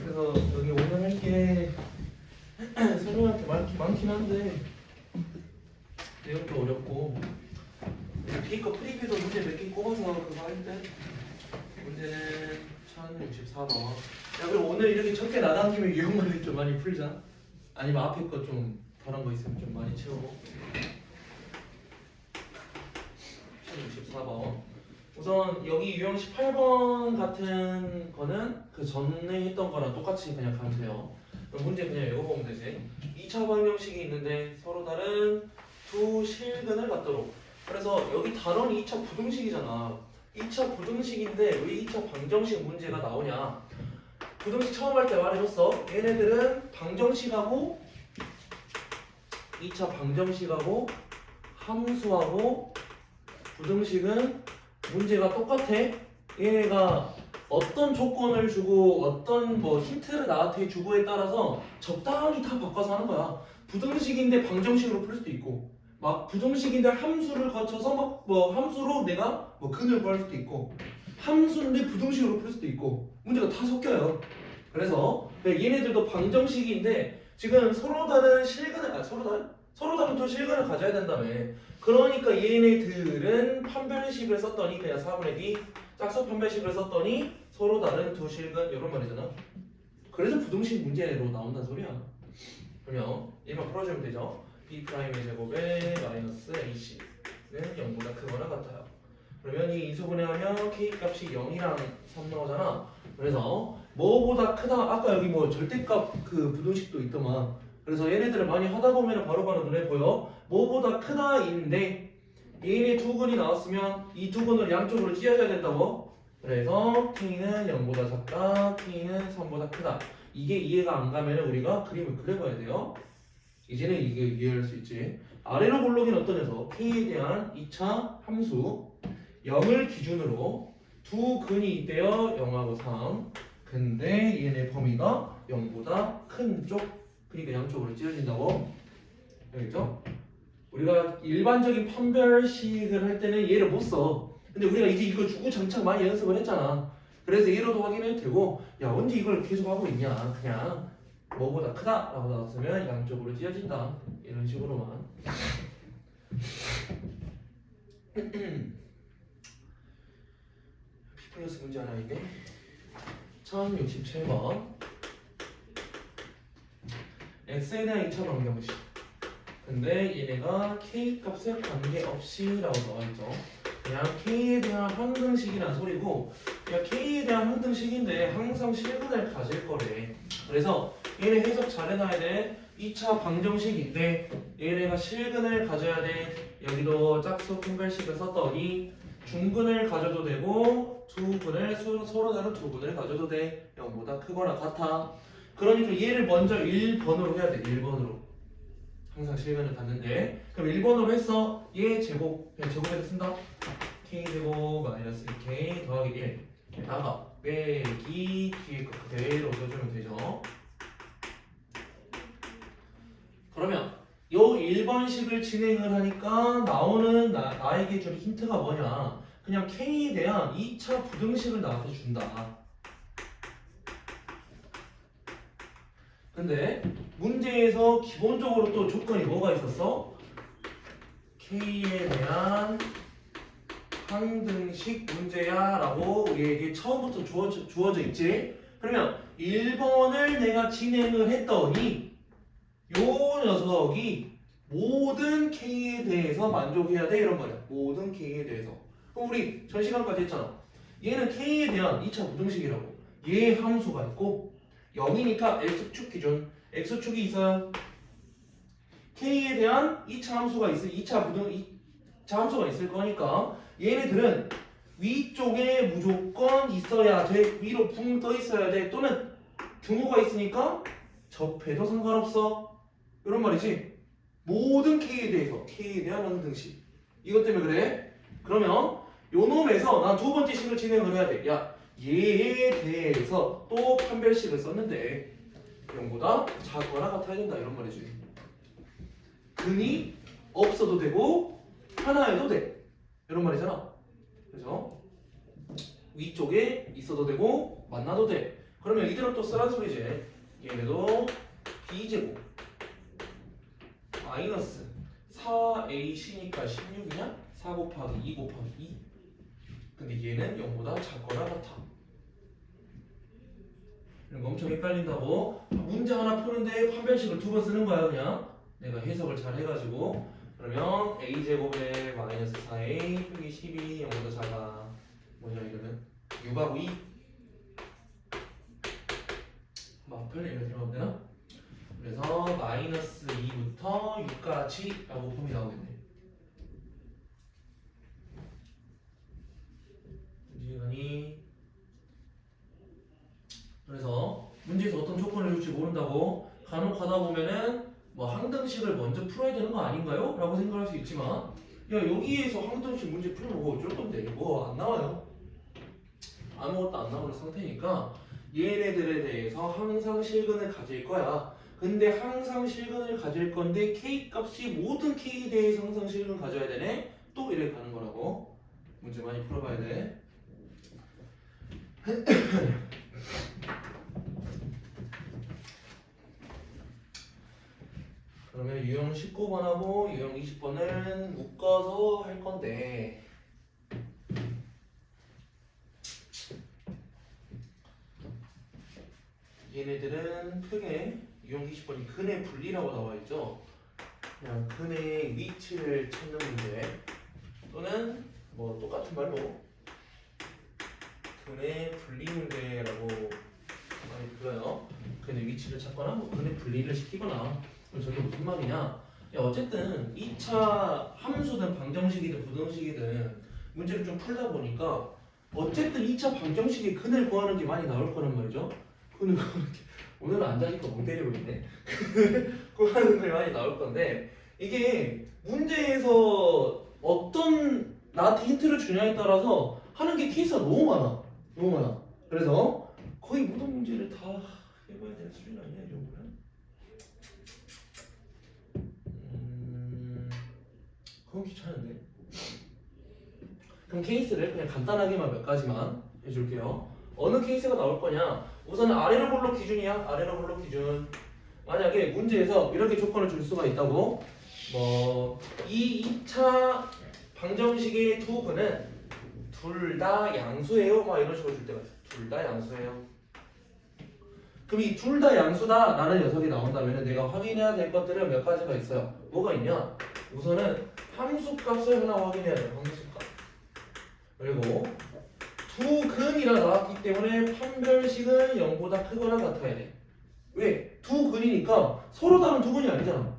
그래서 여기 오늘 할게 설명할 게 많긴 한데 내용도 어렵고 B거 프리뷰도 문제 몇 개 꼽아서 그거 할 때 문제는 1064번. 야 그럼 오늘 이렇게 적게 나간 김에 유형문제 좀 많이 풀자. 아니면 앞에 거 좀 다른 거 있으면 좀 많이 채우고. 1064번. 우선 여기 유형 18번 같은 거는 그 전에 했던 거랑 똑같이 그냥 가면 돼요. 그럼 문제 그냥 읽어보면 되지. 2차 방정식이 있는데 서로 다른 두 실근을 갖도록. 그래서 여기 단원이 2차 부등식이잖아. 2차 부등식인데 왜 2차 방정식 문제가 나오냐. 부등식 처음 할 때 말해줬어. 얘네들은 방정식하고 2차 방정식하고 함수하고 부등식은 문제가 똑같아. 얘가 어떤 조건을 주고 어떤 뭐 힌트를 나한테 주고에 따라서 적당히 다 바꿔서 하는 거야. 부등식인데 방정식으로 풀 수도 있고, 막 부등식인데 함수를 거쳐서 막 뭐 함수로 내가 뭐 근을 구할 수도 있고, 함수인데 부등식으로 풀 수도 있고, 문제가 다 섞여요. 그래서 얘네들도 방정식인데 지금 서로 다른 실근을 서로 다른 또 실근을 가져야 된다며. 그러니까 얘네들은 판별식을 썼더니 그냥 4분의 D 짝수 판별식을 썼더니 서로 다른 두 실근 이런 말이잖아. 그래서 부등식 문제로 나온다는 소리야. 그러면 얘만 풀어주면 되죠. B'의 제곱에 마이너스 AC는 0보다 크거나 같아요. 그러면 이 인수분해하면 K 값이 0이랑 3 나오잖아. 그래서 뭐보다 크다. 아까 여기 뭐 절대값 그 부등식도 있더만. 그래서 얘네들을 많이 하다 보면 바로바로 눈에 보여. 뭐보다 크다인데 얘네 두 근이 나왔으면 이 두 근을 양쪽으로 찢어져야 된다고. 그래서 K는 0보다 작다, K는 3보다 크다. 이게 이해가 안 가면 우리가 그림을 그려봐야 돼요. 이제는 이게 이해할 수 있지. 아래로 볼록이는 어떤 녀석? K에 대한 2차 함수 0을 기준으로 두 근이 있대요. 0하고 3. 근데 얘네 범위가 0보다 큰 쪽. 그러니까 양쪽으로 찢어진다고. 알겠죠? 우리가 일반적인 판별식을 할 때는 얘를 못 써. 근데 우리가 이제 이걸 주구장창 많이 연습을 했잖아. 그래서 얘로도 확인해도 되고, 야 언제 이걸 계속 하고 있냐. 그냥 뭐보다 크다 라고 나왔으면 양쪽으로 찢어진다. 이런 식으로만. P 플러스 문제 하나 있네. 1067번. X에 대한 2차 방정식. 근데 얘네가 K 값에 관계없이 라고 나와있죠. 그냥 K에 대한 항등식이란 소리고, 그냥 K에 대한 항등식인데 항상 실근을 가질 거래. 그래서 얘네 해석 잘 해놔야 돼. 2차 방정식인데 얘네가 실근을 가져야 돼. 여기도 짝수 분별식을 썼더니 중근을 가져도 되고 두 근을 서로 다른 두 근을 가져도 돼. 0보다 크거나 같아. 그러니까 얘를 먼저 1번으로 해야 돼. 1번으로. 항상 실근을 갖는데. 그럼 1번으로 했어. 얘 제곱. 그냥 제곱해서 쓴다. K제곱 마이너스 2K 더하기 1. 나가. 빼기 뒤에 거 그대로 써주면 되죠. 그러면 요 1번식을 진행을 하니까 나오는 나에게 줄 힌트가 뭐냐. 그냥 K에 대한 2차 부등식을 나한테 준다. 근데 문제에서 기본적으로 또 조건이 뭐가 있었어? K에 대한 항등식 문제야 라고 우리에게 처음부터 주어져 있지. 그러면 1번을 내가 진행을 했더니 요 녀석이 모든 K에 대해서 만족해야 돼 이런 거야. 모든 K에 대해서. 그럼 우리 전 시간까지 했잖아. 얘는 K에 대한 2차 부등식이라고. 얘 함수가 있고 0이니까 X축 기준. X축이 있어요. K에 대한 2차 함수가 있을 2차 함수가 있을 거니까 얘네들은 위쪽에 무조건 있어야 돼. 위로 붕 떠 있어야 돼. 또는 등호가 있으니까 접해도 상관없어. 이런 말이지. 모든 K에 대해서 K에 대한 항등식. 이것 때문에 그래. 그러면 요 놈에서 난 두 번째 식을 진행을 해야 돼. 야 얘에 대해서 또 판별식을 썼는데 0보다 작거나 같아야 된다. 이런 말이지. 근이 없어도 되고 하나여도 돼. 이런 말이잖아. 그래서 위쪽에 있어도 되고 만나도 돼. 그러면 이대로 또 쓰란 소리지. 얘네도 b제곱 마이너스 4ac니까 16이냐? 4 곱하기 2 곱하기 2. 근데 얘는 0보다 작거나 같아. 이런 거 엄청 헷갈린다고. 문제 하나 푸는데 판별식을 2번 쓰는 거야. 그냥 내가 해석을 잘 해가지고. 그러면 a제곱에 마이너스 4a 빼기 12 0보다 작아. 뭐냐 이거는 6하고 2. 막 편리하게 들어가면 되나? 그래서 마이너스 2부터 6까지 라고 폼이 나오겠네. 문제가니. 그래서 문제에서 어떤 조건을 줄지 모른다고 간혹 하다 보면은 뭐 항등식을 먼저 풀어야 되는 거 아닌가요? 라고 생각할 수 있지만 야 여기에서 항등식 문제 풀면 뭐 어쩔 건데 뭐 안 나와요. 아무것도 안 나오는 상태니까 얘네들에 대해서 항상 실근을 가질 거야. 근데 항상 실근을 가질 건데 k 값이 모든 k에 대해서 항상 실근 가져야 되네. 또 이래 가는 거라고. 문제 많이 풀어봐야 돼. 그러면 유형 19번하고 유형 20번을 묶어서 할 건데 얘네들은 크게 유형 20번이 근의 분리라고 나와 있죠. 그냥 근의 위치를 찾는 문제 또는 뭐 똑같은 말로 근의 분리 문제라고 많이 불러요. 근의 위치를 찾거나 뭐 근의 분리를 시키거나. 그럼 저게 무슨 말이냐? 야, 어쨌든 2차 함수든 방정식이든 부등식이든 문제를 좀 풀다 보니까 어쨌든 2차 방정식의 근을 구하는 게 많이 나올 거란 말이죠. 근을 구하는 게 오늘은 안 자니까 멍 때리고 있네. 구하는 게 많이 나올 건데 이게 문제에서 어떤 나한테 힌트를 주냐에 따라서 하는 게 케이스가 너무 많아. 너무 많아. 그래서 거의 모든 문제를 다 해봐야 되는 수준 아니야 이 정도면? 그건 귀찮은데. 그럼 케이스를 그냥 간단하게만 몇 가지만 해줄게요. 어느 케이스가 나올 거냐? 우선 아래로 볼록 기준이야. 아래로 볼록 기준. 만약에 문제에서 이렇게 조건을 줄 수가 있다고. 뭐 이 2차 방정식의 두 근은 둘 다 양수예요. 막 이런 식으로 줄 때가 있어. 둘 다 양수예요. 그럼 이 둘 다 양수다 라는 녀석이 나온다면 내가 확인해야 될 것들은 몇 가지가 있어요. 뭐가 있냐? 우선은 함수값을 하나 확인해야 돼요. 함수값. 그리고 두 근이라 나왔기 때문에 판별식은 0보다 크거나 같아야 돼. 왜? 두 근이니까 서로 다른 두 근이 아니잖아.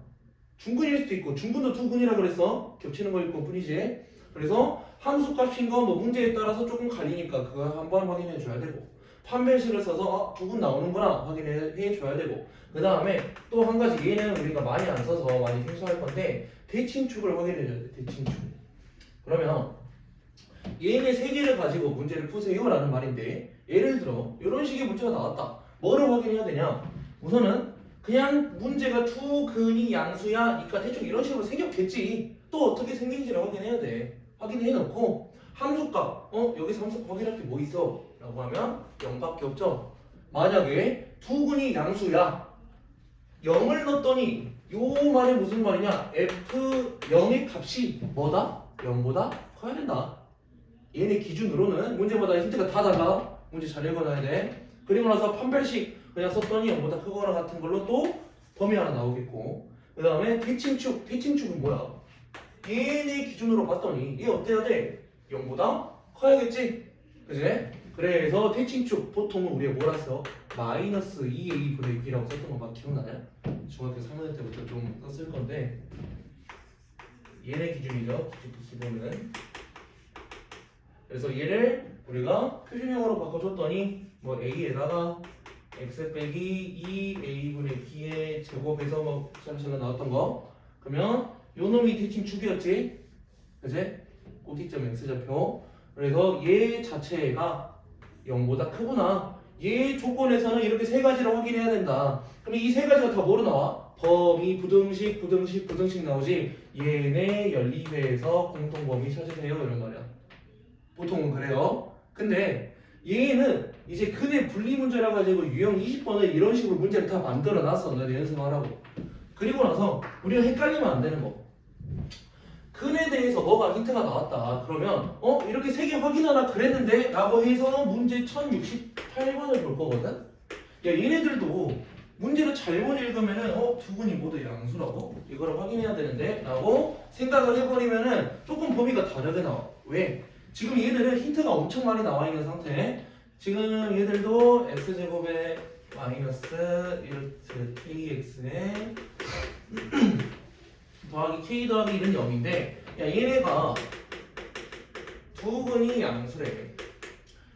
중근일 수도 있고 중근도 두 근이라 그랬어. 겹치는 거일 뿐이지. 그래서 함수값인 거 뭐 문제에 따라서 조금 갈리니까 그거 한번 확인해 줘야 되고 판별식을 써서 두 근 나오는구나 확인해 줘야 되고 그 다음에 또 한 가지 얘는 우리가 많이 안 써서 많이 생소할 건데 대칭축을 확인해 줘야 돼. 대칭축. 그러면 얘네 세 개를 가지고 문제를 푸세요 라는 말인데 예를 들어 이런 식의 문제가 나왔다. 뭐를 확인해야 되냐? 우선은 그냥 문제가 두 근이 양수야 니까 대충 이런 식으로 생겼겠지. 또 어떻게 생긴지를 확인해야 돼. 확인해 놓고 함수값 여기서 함수값 확인할 게 뭐 있어? 라고 하면 0밖에 없죠. 만약에 두 근이 양수야 0을 넣었더니 요 말이 무슨 말이냐? F0의 값이 뭐다? 0보다 커야 된다. 얘네 기준으로는 문제마다 힌트가 다 달라. 문제 잘 읽어놔야 돼. 그리고 나서 판별식 그냥 썼더니 0보다 크거나 같은 걸로 또 범위 하나 나오겠고 그 다음에 대칭축. 대칭축은 뭐야? 얘네 기준으로 봤더니 얘 어때야 돼? 0보다 커야겠지? 그지? 그래서 대칭축 보통은 우리가 뭐라 써? 마이너스 2a분의 b라고 썼던 거 막 기억나냐? 중학교 3학년 때부터 좀 썼을 건데 얘네 기준이죠. 기본은. 그래서 얘를 우리가 표준형으로 바꿔줬더니 뭐 a에다가 x 빼기 2a분의 b의 제곱에서 뭐 샬샬 나왔던 거 그러면 요 놈이 대칭축이었지 그치? 꼭지점 x좌표. 그래서 얘 자체가 0보다 크구나. 얘 조건에서는 이렇게 세 가지를 확인해야 된다. 그럼 이 세 가지가 다 뭐로 나와? 범위, 부등식, 부등식, 부등식 나오지. 얘네 연립해서 공통범위 찾으세요 이런 말이야. 보통은 그래요. 근데 얘는 이제 근의 분리 문제라 가지고 유형 20번을 이런 식으로 문제를 다 만들어 놨어. 너네 연습하라고. 그리고 나서 우리가 헷갈리면 안 되는 거. 근에 대해서 뭐가 힌트가 나왔다. 그러면 이렇게 세 개 확인하라 그랬는데 라고 해서 문제 1068번을 볼 거거든. 야 얘네들도 문제를 잘못 읽으면은 두 분이 모두 양수라고 이거를 확인해야 되는데 라고 생각을 해버리면은 조금 범위가 다르게 나와. 왜? 지금 얘들은 힌트가 엄청 많이 나와 있는 상태. 지금 얘들도 x제곱에 마이너스 1루트 kx에 더하기 k 더하기 1은 0인데 야 얘네가 두 근이 양수래.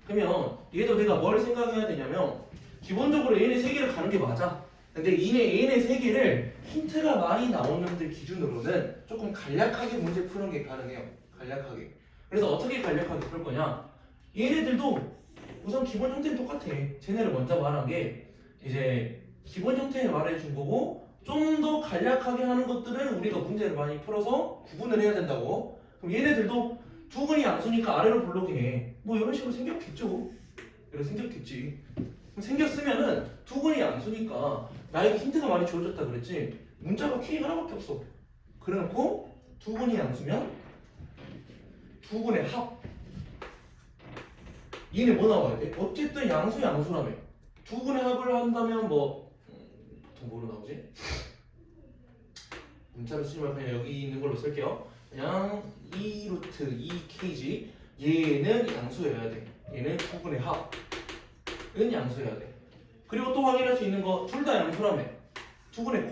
그러면 얘도 내가 뭘 생각해야 되냐면 기본적으로 얘네 세 개를 가는 게 맞아. 근데 얘네 세 개를 힌트가 많이 나오는 들 기준으로는 조금 간략하게 문제 푸는 게 가능해요. 간략하게. 그래서 어떻게 간략하게 풀 거냐? 얘네들도 우선 기본 형태는 똑같아. 쟤네를 먼저 말한 게 이제 기본 형태를 말해준 거고 좀 더 간략하게 하는 것들은 우리가 문제를 많이 풀어서 구분을 해야 된다고. 그럼 얘네들도 두 근이 양수니까 아래로 블록이네. 뭐 이런 식으로 생겼겠죠. 이런 생겼겠지. 그럼 생겼으면은 두 근이 양수니까 나에게 힌트가 많이 주어졌다 그랬지. 문자가 K 하나밖에 없어. 그래놓고 두 근이 양수면 두 근의 합. 얘네 뭐 나와야 돼? 어쨌든 양수라며. 두 근의 합을 한다면 뭐 보통 뭐로 나오지? 문자를 쓰지 말고 그냥 여기 있는 걸로 쓸게요. 그냥 2루트 2kg 얘는 양수여야 돼. 얘는 두 근의 합은 양수여야 돼. 그리고 또 확인할 수 있는 거 둘 다 양수라며. 두 근의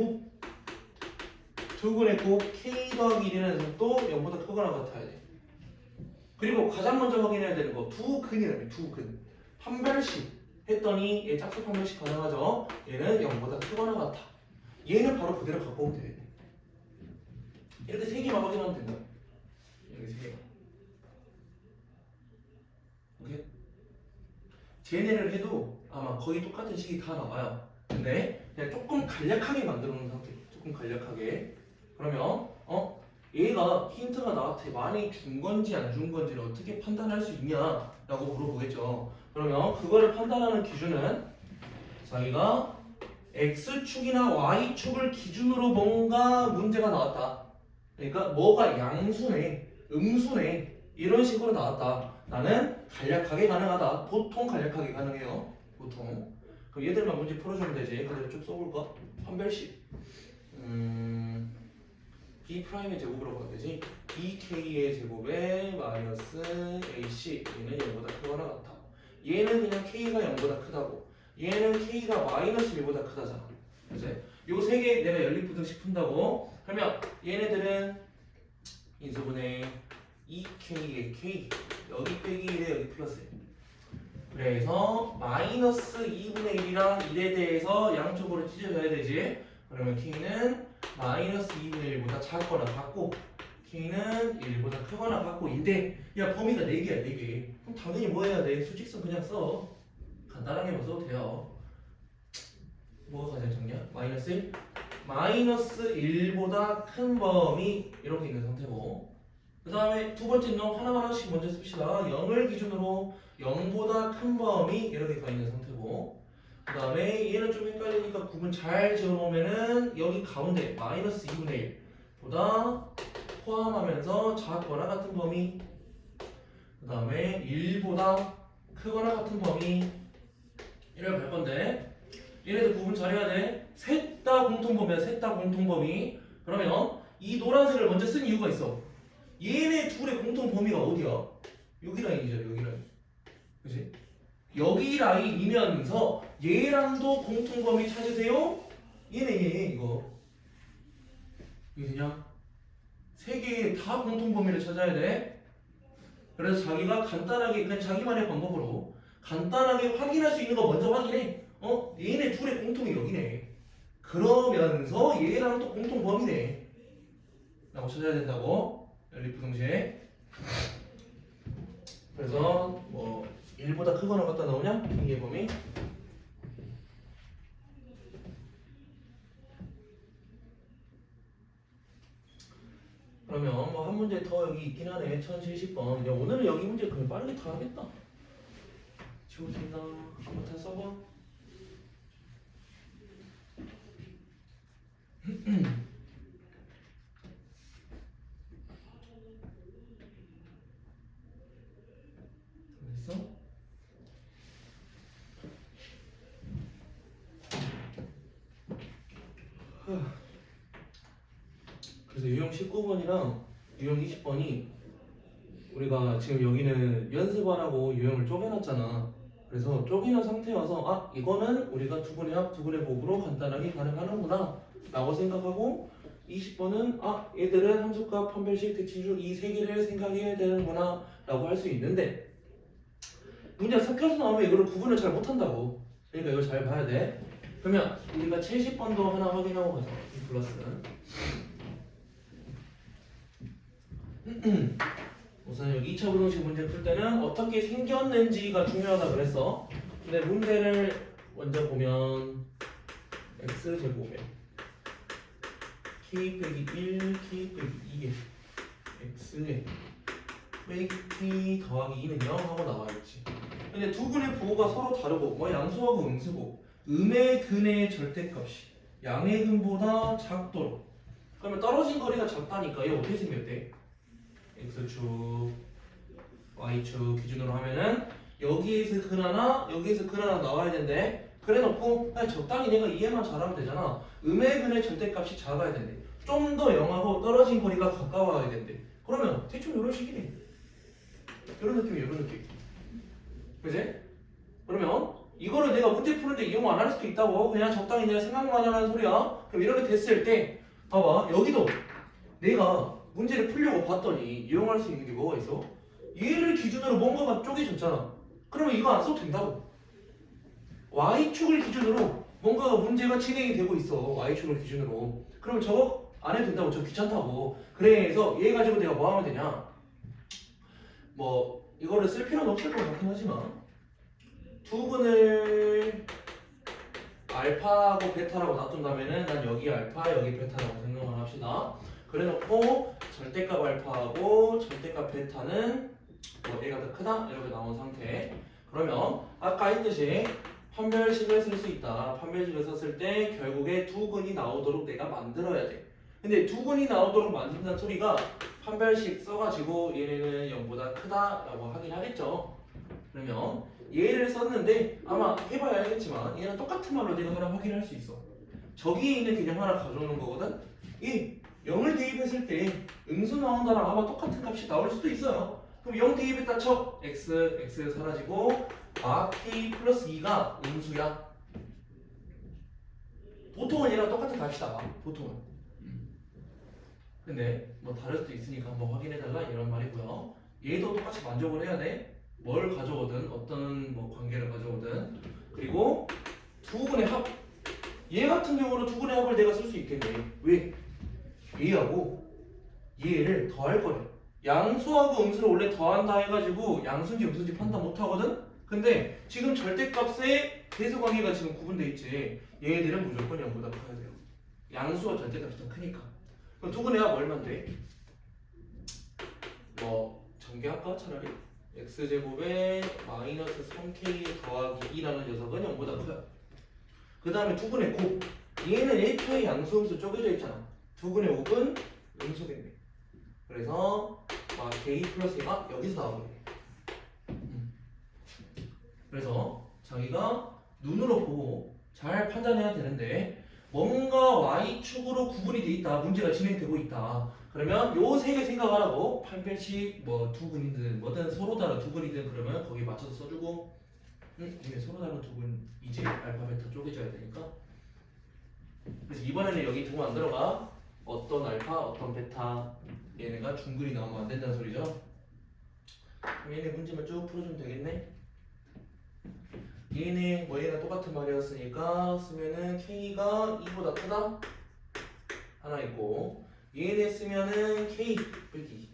곱 k 더하기 1은 또 0보다 크거나 같아야 돼. 그리고 가장 먼저 확인해야 되는 거 두 근이라며. 두 근 판별식 했더니 얘 짝수 판별식 가능하죠. 얘는 0보다 크거나 같아. 얘는 바로 그대로 갖고 오면 돼. 이렇게 세 개만 확인하면 된다. 이렇게 세 개만. 오케이? 쟤네를 해도 아마 거의 똑같은 식이 다 나와요. 근데 그냥 조금 간략하게 만들어 놓은 상태. 조금 간략하게. 그러면 얘가 힌트가 나한테 많이 준 건지 안 준 건지를 어떻게 판단할 수 있냐라고 물어보겠죠. 그러면 그거를 판단하는 기준은 자기가 x축이나 y축을 기준으로 뭔가 문제가 나왔다. 그러니까 뭐가 양수네, 음수네 이런 식으로 나왔다. 나는 간략하게 가능하다. 보통 간략하게 가능해요. 보통. 그럼 얘들만 문제 풀어주면 되지. 그대로 쭉 써볼까? 판별식. B'의 제곱이라고 하면 되지. BK의 제곱에 마이너스 AC 얘는 0보다 크거나 같아. 얘는 그냥 K가 0보다 크다고. 얘는 K가 마이너스 1보다 크다잖아. 그치? 요 세 개 내가 연립부등식 푼다고. 그러면 얘네들은 인수분해 2K의 K 여기 빼기 1에 여기 플러스 1. 그래서 마이너스 2분의 1이랑 1에 대해서 양쪽으로 찢어져야 되지. 그러면 K는 마이너스 2분의 1보다 작거나 같고 K는 1보다 크거나 같고인데 야 범위가 4개야 4개. 그럼 당연히 뭐 해야 돼? 수직선 그냥 써. 간단하게만 써도 돼요. 뭐가 가장 작냐? 마이너스 1? 마이너스 1보다 큰 범위 이렇게 있는 상태고 그 다음에 두 번째 놈 하나씩 먼저 씁시다. 0을 기준으로 0보다 큰 범위 이렇게 가 있는 상태고 그 다음에 얘는 좀 헷갈리니까 구분 잘 지어놓으면은 여기 가운데 마이너스 2분의 1보다 포함하면서 작거나 같은 범위 그 다음에 1보다 크거나 같은 범위 이렇게 갈 건데 얘네들 구분 잘해야 돼. 셋 다 공통범위야. 셋 다 공통범위. 그러면 이 노란색을 먼저 쓴 이유가 있어. 얘네 둘의 공통범위가 어디야? 여기 라인이죠. 여기 라인. 그치? 여기 라인이면서 얘랑도 공통범위 찾으세요. 얘네 이거 되냐? 세 개의 다 공통범위를 찾아야 돼. 그래서 자기가 간단하게 그냥 자기만의 방법으로 간단하게 확인할 수 있는 거 먼저 확인해. 얘네 둘의 공통이 여기네. 그러면서 얘랑 또 공통 범위네. 라고 찾아야 된다고. 연립부등식. 그래서 뭐 1보다 크거나 같다 나오냐? 이게 범위. 그러면 뭐 한 문제 더 여기 있긴 하네. 1070번. 오늘은 여기 문제 그냥 빠르게 다 하겠다. 채워도 된다. 한번 다 써봐. 됐어? 그래서 유형 19번이랑 유형 20번이 우리가 지금 여기는 연습하라고 유형을 쪼개놨잖아. 그래서 쪼개놓은 상태여서 아 이거는 우리가 두분의 합, 두분의 곱으로 간단하게 가능하는구나 라고 생각하고 20번은 아 얘들은 함수값, 판별식, 대칭수 이 세 개를 생각해야 되는구나 라고 할 수 있는데 문제가 섞여서 나오면 이거를 구분을 잘 못한다고. 그러니까 이거 잘 봐야 돼. 그러면 우리가 70번도 하나 확인하고 가자. 이 플러스는 우선 여기 2차 부등식 문제 풀 때는 어떻게 생겼는지가 중요하다 그랬어. 근데 문제를 먼저 보면 x제곱에 k 빼기 1, k 빼기 2에 x에 빼기 k 더하기 2는 0 하고 나와있지. 근데 두 분의 부호가 서로 다르고 뭐 양수하고 음수고 음의 근의 절대값이 양의 근보다 작도록 그러면 떨어진 거리가 작다니까 얘 어떻게 생겼대? x축, y축 기준으로 하면은 여기에서 근 하나, 여기에서 근 하나 나와야 된대. 그래 놓고 그냥 적당히 내가 이해만 잘하면 되잖아. 음의 근의 절대값이 작아야 된대. 좀 더 0하고 떨어진 거리가 가까워야 된대. 그러면 대충 이런 식이네. 이런 느낌이야, 이런 느낌. 그지? 그러면 이거를 내가 문제 푸는데 이용 안 할 수도 있다고. 그냥 적당히 내가 생각만 하라는 소리야. 그럼 이렇게 됐을 때 봐봐 여기도 내가 문제를 풀려고 봤더니 이용할 수 있는 게 뭐가 있어? 얘를 기준으로 뭔가가 쪼개졌잖아. 그러면 이거 안 써도 된다고. y축을 기준으로 뭔가가 문제가 진행이 되고 있어. y축을 기준으로. 그러면 저거 안 해도 된다고. 저 귀찮다고. 그래서 얘 가지고 내가 뭐 하면 되냐? 뭐 이거를 쓸 필요는 없을 것 같긴 하지만 두 분을 알파하고 베타라고 놔둔다면은 난 여기 알파 여기 베타라고 생각을 합시다. 그래놓고 절대값 알파하고 절대값 베타는 뭐 얘가 더 크다 이렇게 나온 상태. 그러면 아까 했듯이 판별식을 쓸 수 있다. 판별식을 썼을 때 결국에 두 근이 나오도록 내가 만들어야 돼. 근데 두 근이 나오도록 만든다는 소리가 판별식 써가지고 얘네는 0보다 크다라고 하긴 하겠죠. 그러면 얘를 썼는데 아마 해봐야 알겠지만 얘는 똑같은 말로 내가 하나 확인할 수 있어. 저기에 있는 개념 하나 가져오는 거거든. 이 0을 대입했을 때 음수 나온다랑 아마 똑같은 값이 나올 수도 있어요. 그럼 0 대입했다 쳐 x 사라지고 k 플러스 2가 음수야. 보통은 얘랑 똑같은 값이 나와. 보통은. 근데 뭐 다를 수도 있으니까 한번 확인해달라 이런 말이고요. 얘도 똑같이 만족을 해야 돼. 뭘 가져오든 어떤 뭐 관계를 가져오든. 그리고 두 분의 합. 얘 같은 경우는 두 분의 합을 내가 쓸 수 있겠네. 왜? 얘하고 얘를 더할 거래. 양수하고 음수를 원래 더한다 해가지고 양수인지 음수인지 판단 못하거든? 근데 지금 절대값의 배수 관계가 지금 구분돼 있지. 얘들은 무조건 0보다 커야 돼요. 양수와 절대값이 더 크니까. 그럼 두 분의 합 얼만데? 뭐 전개할까 차라리? x제곱에 마이너스 3k 더하기 2라는 녀석은 0보다 커요. 그 다음에 두 분의 곱. 얘는 1초의 양수 음수 쪼개져 있잖아. 두 분의 5은 음수겠네. 그래서 k 플러스 2가 여기서 나오네. 그래서 자기가 눈으로 보고 잘 판단해야 되는데 뭔가 y축으로 구분이 돼 있다. 문제가 진행되고 있다. 그러면 요 세 개 생각하라고. 판별식 뭐 두 근이든 뭐든 서로 다른 두 근이든 그러면 거기에 맞춰서 써주고 이게 서로 다른 두 근 이제 알파벳 쪼개져야 되니까. 그래서 이번에는 여기 두 근 안 들어가. 어떤 알파 어떤 베타 얘네가 중근이 나오면 안 된다는 소리죠. 그럼 얘네 문제만 쭉 풀어주면 되겠네. 얘네 뭐 얘랑 똑같은 말이었으니까 쓰면은 k가 2보다 크다 하나 있고 얘네 쓰면은 k 빼기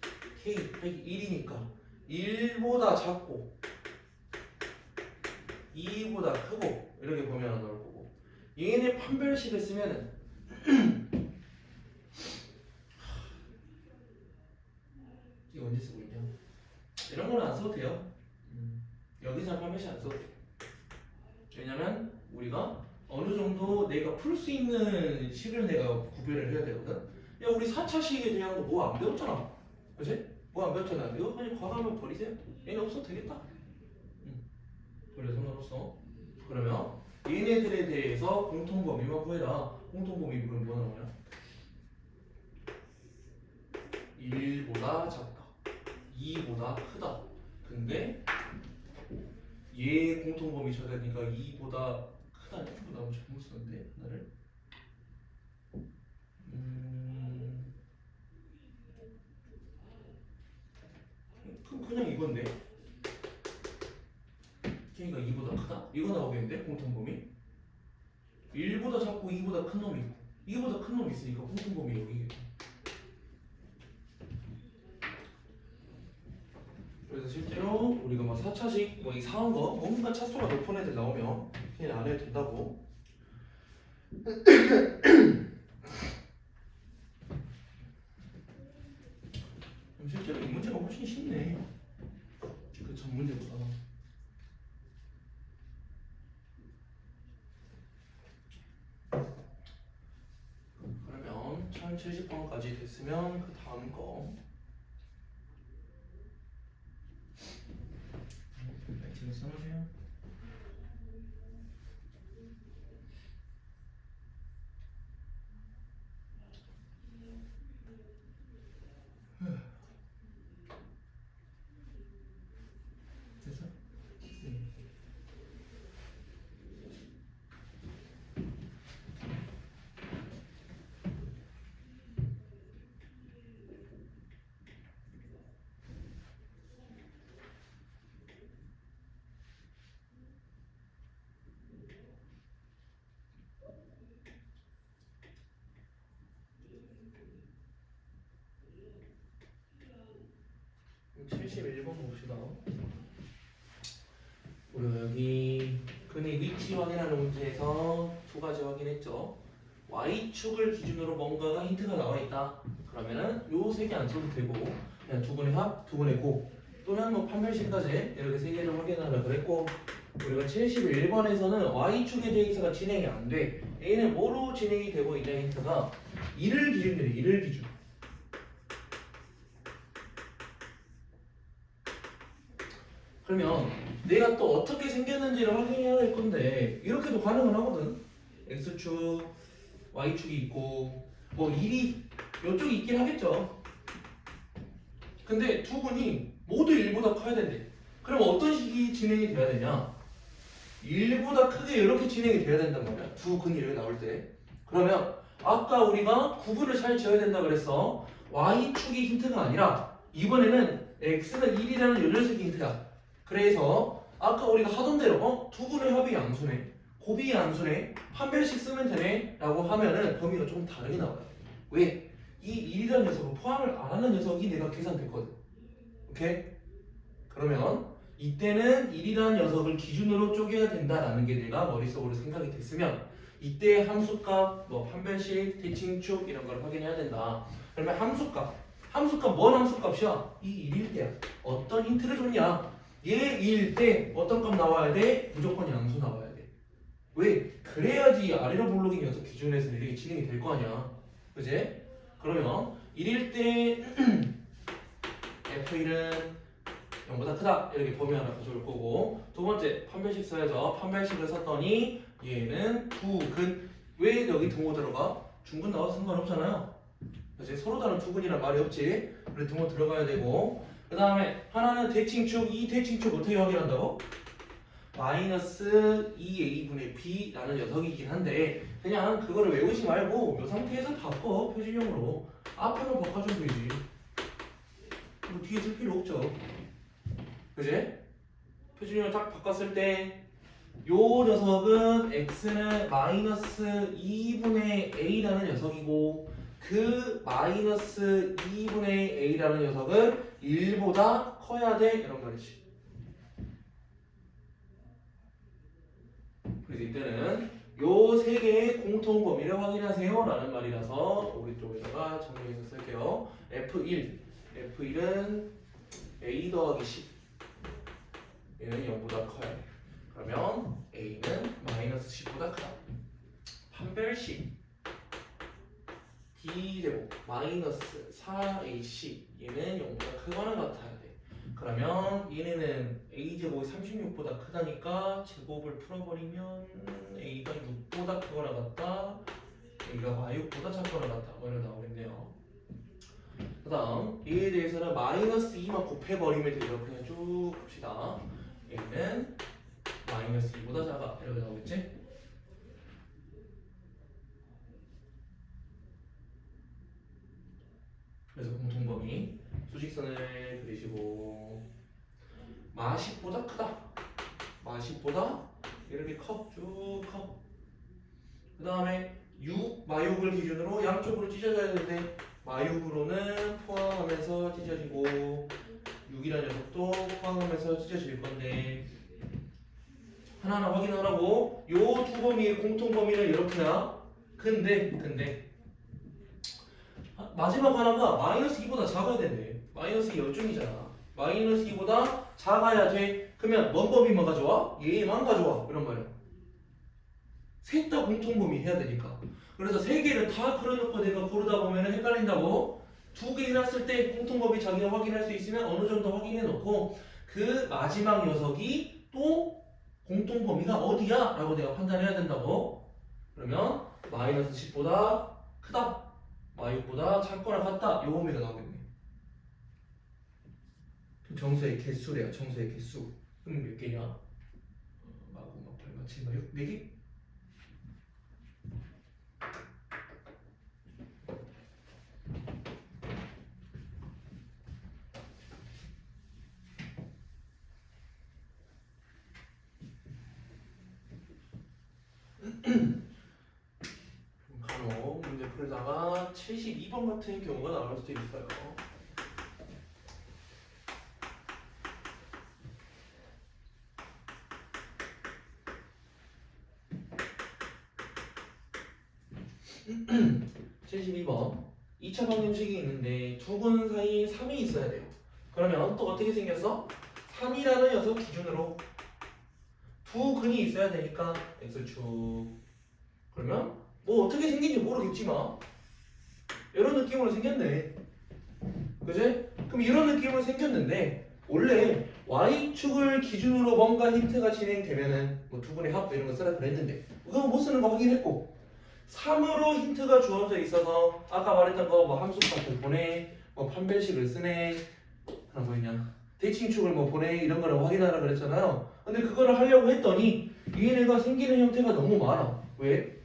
1이니까 1보다 작고 2보다 크고 이렇게 보면 안 나올 거고 얘네 판별식을 쓰면은 이거 언제 쓰고 있냐? 이런 거는 안 써도 돼요. 여기서 판별식 안 써도 돼. 우리가 어느 정도 내가 풀 수 있는 식을 내가 구별을 해야 되거든. 야 우리 4차식에 대한 거 뭐 안 배웠잖아. 그치? 뭐 안 배웠잖아. 이거 그냥 과감하면 버리세요. 얘는 없어도 되겠다. 버려 상관없어. 그러면 얘네들에 대해서 공통범위만 구해라. 공통범위 그럼 뭐 나오냐? 1보다 작다, 2보다 크다. 근데 얘 공통범위 찾아야 되니까 2보다 크다냐? 나 잘못 썼는데 하나를. 그냥 이건데. 그러니까 2보다 크다? 이거 나오겠는데 공통범위? 1보다 작고 2보다 큰 놈이 있고 2보다 큰 놈이 있으니까 공통범위 여기겠다. 그래서 실제로 우리가 막 4차식 뭐 이상한 거 뭔가 차수가 높은 애들 나오면 그냥 안 해도 된다고. 실제로 이 문제가 훨씬 쉽네. 그 전 문제보다. 그러면 1070번까지 됐으면 그 다음 거. 지금 써놓으세요. 됐어? 71번 봅시다. 우리 여기 근의 위치 확인하는 문제에서 두 가지 확인했죠. Y축을 기준으로 뭔가가 힌트가 나와 있다. 그러면은 요 세 개 안 써도 되고 그냥 두분의 합, 두분의 곱 또는 뭐 판별식까지 이렇게 세 개를 확인하라 그랬고, 우리가 71번에서는 Y축에 대해서가 진행이 안 돼. A는 뭐로 진행이 되고 있냐 힌트가 1을 기준으로 1을 기준. 그러면 내가 또 어떻게 생겼는지를 확인해야 될 건데 이렇게도 가능은 하거든. X축, Y축이 있고 뭐 1이 이쪽이 있긴 하겠죠. 근데 두 분이 모두 1보다 커야 된대. 그럼 어떤 식이 진행이 돼야 되냐? 1보다 크게 이렇게 진행이 돼야 된단 말이야. 두 근이 이렇게 나올 때. 그러면 아까 우리가 구분을 잘 지어야 된다 그랬어. Y축이 힌트가 아니라 이번에는 X는 1이라는 요 녀석이 힌트야. 그래서 아까 우리가 하던 대로 두 분의 합이 양수네, 곱이 양수네, 판별식 쓰면 되네 라고 하면은 범위가 좀 다르게 나와요. 왜? 이 1이라는 녀석을 포함을 안 하는 녀석이 내가 계산됐거든. 오케이? 그러면 이때는 1이라는 녀석을 기준으로 쪼개야 된다라는 게 내가 머릿속으로 생각이 됐으면 이때 함수값, 뭐 판별식, 대칭축 이런 걸 확인해야 된다. 그러면 함수값 뭔 함수값이야? 이 1일 때야. 어떤 힌트를 줬냐? 얘 2일 때 어떤 값 나와야 돼? 무조건 양수 나와야 돼. 왜? 그래야지 아래로 블록인 녀석 기준에서 이렇게 진행이 될 거 아니야. 그지? 그러면 1일 때 F1은 0보다 크다 이렇게 범위 하나 가져올 거고, 두 번째 판별식 써야죠. 판별식을 썼더니 얘는 두근. 왜 여기 등호 들어가? 중근 나와서 상관없잖아요. 그치? 서로 다른 두근이란 말이 없지. 그래 등호 들어가야 되고, 그 다음에 하나는 대칭축. 이 대칭축 어떻게 확인한다고? 마이너스 2a분의 b라는 녀석이긴 한데 그냥 그거를 외우지 말고 이 상태에서 바꿔. 표준형으로 앞에만 바꿔주면 되지. 뭐 뒤에 쓸 필요 없죠. 그지? 표준형을 딱 바꿨을 때 요 녀석은 x는 마이너스 2분의 a라는 녀석이고 그 마이너스 2분의 a라는 녀석은 1보다 커야 돼 이런 말이지. 그래서 이때는 요 세 개의 공통 범위를 확인하세요 라는 말이라서 우리 쪽에다가 정리해서 쓸게요. F1은 a 더하기 10, 얘는 0보다 커야 돼. 그러면 a는 마이너스 마이너스 10보다 크다. 판별식 D제곱 마이너스 4AC 얘는 0보다 크거나 같아야 돼. 그러면 얘네는 A제곱이 36보다 크다니까 제곱을 풀어버리면 A가 6보다 크거나 같다, A가 마이너스 6보다 작거나 같다, 뭐 이런 나오겠네요. 그 다음 얘에 대해서는 마이너스 2만 곱해버리면 되죠. 그냥 쭉 봅시다. 얘는 마이너스 2보다 작아 이렇게 나오겠지? 그래서 공통범위 수직선을 그리시고 마10보다 크다, 마10보다 이렇게 쭉 커. 그 다음에 6, 마6을 기준으로 양쪽으로 찢어져야 되는데 마6으로는 포함하면서 찢어지고 6이라는 녀석도 포함하면서 찢어질 건데 하나하나 확인하라고. 요 두 범위의 공통범위는 이렇게야. 근데 마지막 하나가 마이너스 2보다 작아야 된대. 마이너스 2 열중이잖아. 마이너스 2보다 작아야 돼. 그러면 뭔 범위만 가져와? 얘만 가져와. 이런 말이야. 셋 다 공통범위 해야 되니까. 그래서 세 개를 다 그려놓고 내가 고르다 보면 헷갈린다고. 두 개 해놨을 때 공통범위 자기가 확인할 수 있으면 어느 정도 확인해 놓고 그 마지막 녀석이 또 공통범위가 어디야? 라고 내가 판단해야 된다고. 그러면 마이너스 10보다 크다, 마6보다 작거나 같다, 요 범위가 나오겠네. 정수의 개수래요. 정수의 개수. 그럼 몇 개냐? 마구 막 8, 마 7, 마 6, 4개? 간혹 문제 풀다가 72번 같은 경우가 나올 수도 있어요. (72번) 2차 방정식이 있는데 두 근 사이에 3이 있어야 돼요. 그러면 또 어떻게 생겼어? 3이라는 녀석 기준으로 두 근이 있어야 되니까 x축. 그러면 뭐 어떻게 생긴지 모르겠지만 이런 느낌으로 생겼네. 그지? 그럼 이런 느낌으로 생겼는데 원래 y축을 기준으로 뭔가 힌트가 진행되면은 뭐 두 분의 합 이런 거 쓰라 그랬는데 그거 못 쓰는 거 확인했고 3으로 힌트가 주어져 있어서 아까 말했던 거 뭐 함수값을 보내, 뭐 판별식을 쓰네, 그럼 뭐냐 대칭축을 뭐 보내 이런 거를 확인하라 그랬잖아요. 근데 그거를 하려고 했더니 얘네가 생기는 형태가 너무 많아. 왜?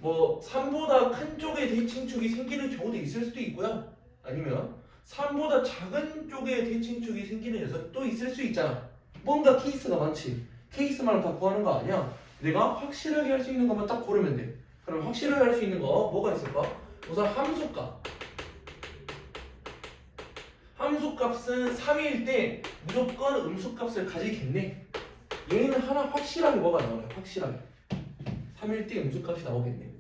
뭐 3보다 큰 쪽의 대칭축이 생기는 경우도 있을 수도 있고요. 아니면 3보다 작은 쪽의 대칭축이 생기는 녀석도 있을 수 있잖아. 뭔가 케이스가 많지. 케이스만 다 구하는 거 아니야. 내가 확실하게 할 수 있는 것만 딱 고르면 돼. 그럼 확실하게 할 수 있는 거 뭐가 있을까? 우선 함수값. 함수값은 3일 때 무조건 음수값을 가지겠네. 얘는 하나 확실하게 뭐가 나오네. 확실하게 3일 때 음수값이 나오겠네.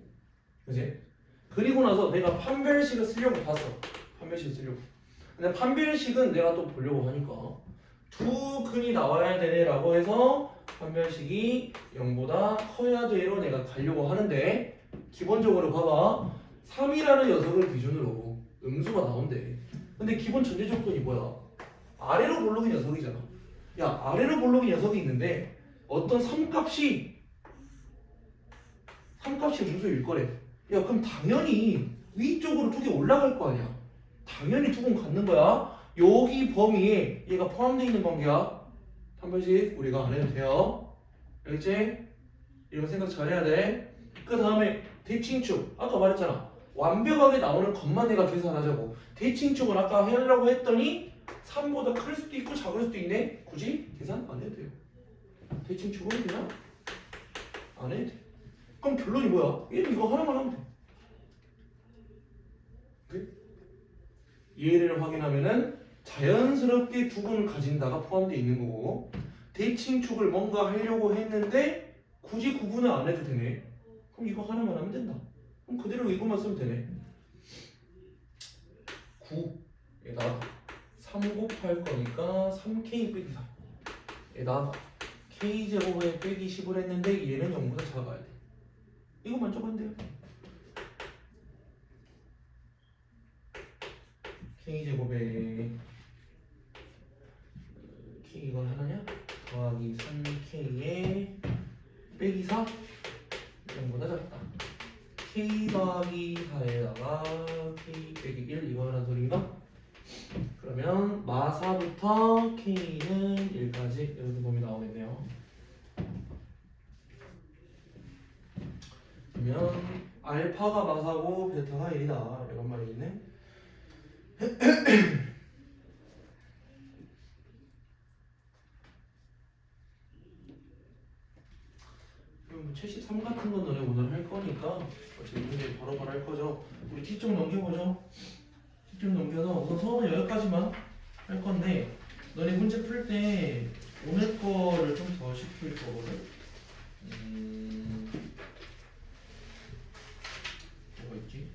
그지? 그리고 나서 내가 판별식을 쓰려고 봤어. 판별식을 쓰려고. 근데 판별식은 내가 또 보려고 하니까 두 근이 나와야 되네 라고 해서 판별식이 0보다 커야 돼로 내가 가려고 하는데 기본적으로 봐봐. 3이라는 녀석을 기준으로 음수가 나온대. 근데 기본 전제 조건이 뭐야? 아래로 볼록이 녀석이잖아. 야, 아래로 볼록이 녀석이 있는데 어떤 3값이 음수일 거래. 야, 그럼 당연히 위쪽으로 두 개 올라갈 거 아니야. 당연히 두 번 갖는 거야. 여기 범위에 얘가 포함되어 있는 관계야. 판별식 우리가 안 해도 돼요. 알겠지? 이런 생각 잘 해야 돼. 그 다음에 대칭축. 아까 말했잖아. 완벽하게 나오는 것만 내가 계산하자고. 대칭축은 아까 하려고 했더니 3보다 클 수도 있고 작을 수도 있네. 굳이 계산 안 해도 돼요. 대칭축은 그냥 안 해도 돼. 그럼 결론이 뭐야? 얘는 이거 하나만 하면 돼. 오케이? 얘를 확인하면은 자연스럽게 두 근을 가진다가 포함되어 있는 거고 대칭축을 뭔가 하려고 했는데 굳이 구분을 안 해도 되네. 그럼 이거 하나만 하면 된다. 그럼 그대로 이것만 쓰면 되네. 9에다가 3 곱할 거니까 3K 빼기 4 에다가 K제곱에 빼기 10을 했는데 얘는 0보다 작아야 돼. 이것만 쪼면 돼요. K제곱에 K 이건 하나냐? 더하기 3K에 빼기 4? 0보다 작다. K 더하기 4에다가 K 빼기 1 이거 하나 소리인가? 그러면 마사부터 K는 1까지 이렇게 놈이 나오겠네요. 그러면 알파가 마사고 베타가 1이다 이런 말이겠네. 그럼 73 같은 건 너네 오늘 할 거니까 어차피 문제 바로바로 할 거죠. 우리 T쪽 넘겨보죠. T쪽 넘겨서 우선 수업은 여기까지만 할 건데 너네 문제 풀 때 오늘 거를 좀 더 시킬 거거든. 뭐가 있지?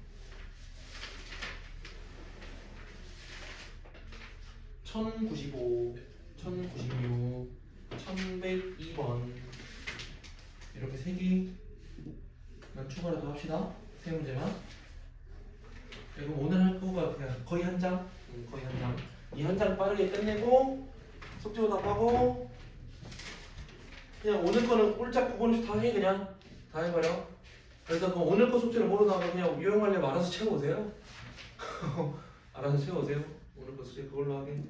1095, 1096, 1102번 이렇게 세 개만 추가로 더 합시다. 세 문제만. 그리고 오늘 할 거가 그냥 거의 한 장, 거의 한 장. 이 한 장 빠르게 끝내고 숙제도 다 하고 그냥 오늘 거는 꼴짝 구분씩 다 해 그냥 다 해버려. 그래서 그 오늘 거 숙제를 모르다가 그냥 유형하려면 알아서 채워오세요. 알아서 채워오세요. 오늘 거 숙제 그걸로 하게.